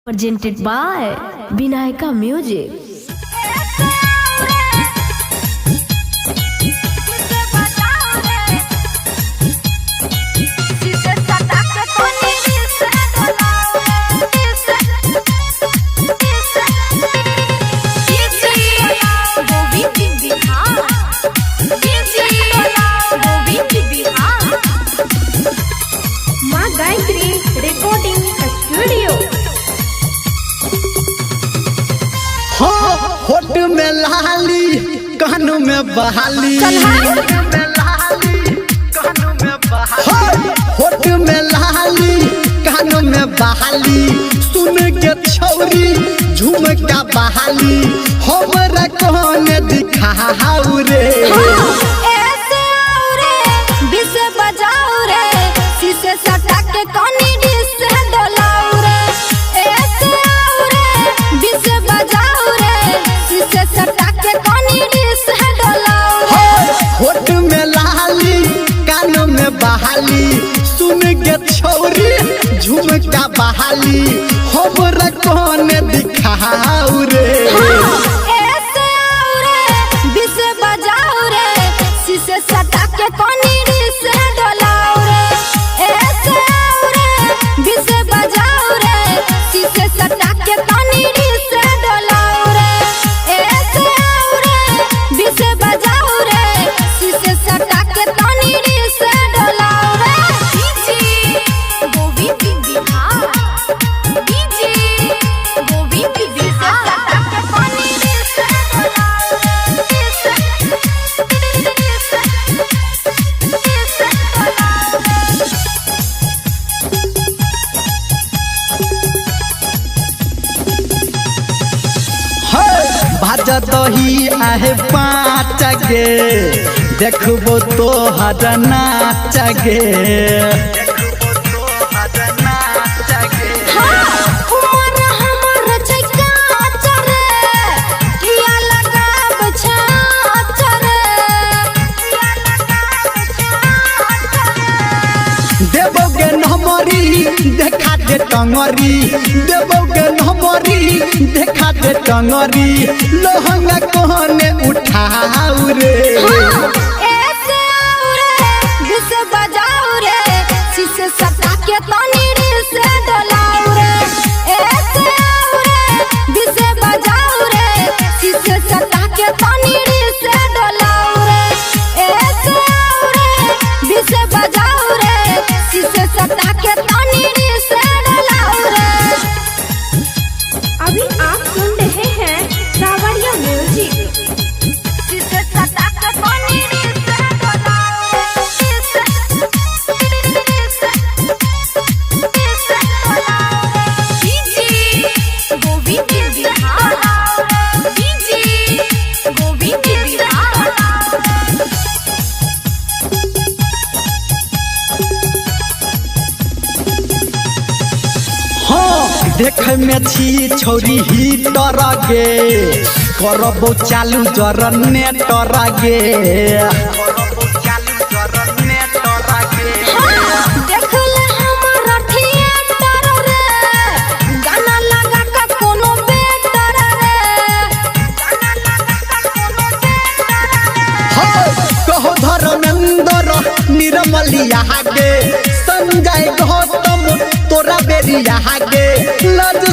Presented by Vinayaka Music. होठ में लाली कानों में बहाली, होठ में लाली कानों में बहाली, सुन के छौरी झुमका बहाली हमरा कौन दिखाऊ रे। ऐसे आओ रे बिस बजाओ रे शीशे सटा के कोनी डिस डोलाओ रे। ऐसे आओ रे बिस बजाओ रे शीशे सटा के कोनी डिस डोलाओ रे। होठ में लाली कानों में बहाली, सुन के छौरी झुमका बहाली हमरा कौन दिखाऊ रे। ऐसे आओ रे बिस बजाओ रे शीशे सटा के कोनी डिस डोलाओ रे। ऐसे आओ रे बिस बजाओ रे शीशे सटा के कोनी डिस डोलाओ रे। ऐसे आओ रे बिस बजाओ रे शीशे सटा के कोनी डिस डोलाओ रे। डीजे गोविंद बिहार, डीजे गोविंद बिहार सटा के कोनी डिस डोलाओ भाजा दही आहे पाँच गे देखबो तो हर नाच गे। उमर हमर छै काच रे किया लगाब छाछ रे। देबोगे नमरी देखा दे टंगरी, देबोगे नमरी देखा दे टंगरी लहंगा कहने उठाऊ रे। ऐसे आओ रे बिस बजाओ रे शीशे सटा के तनी डिस डोलाओ रे। ऐसे आओ रे बिस बजाओ रे शीशे सटा के तनी डिस डोलाओ रे। ऐसे आओ रे बिस बजाओ रे शीशे सटा के तनी डिस डोलाओ रे। अभी आप सुन रहे हैं सावरिया म्यूजिक। शीशे सटा के तनी डिस डोलाओ रे। DJ Govind Bihar, DJ Govind Bihar. हाँ देख में छी छौरी ही डरा गे करबो चालू जरने डरा गे। देख ले हमारा थिएटर रे गाना लगा के कोनो बेटर रे। गाना लगा के कोनो बेटर रे। कहो धर्मेंद्र निर्मलिया गे संजय गौतम तोरा बेरिया गे लज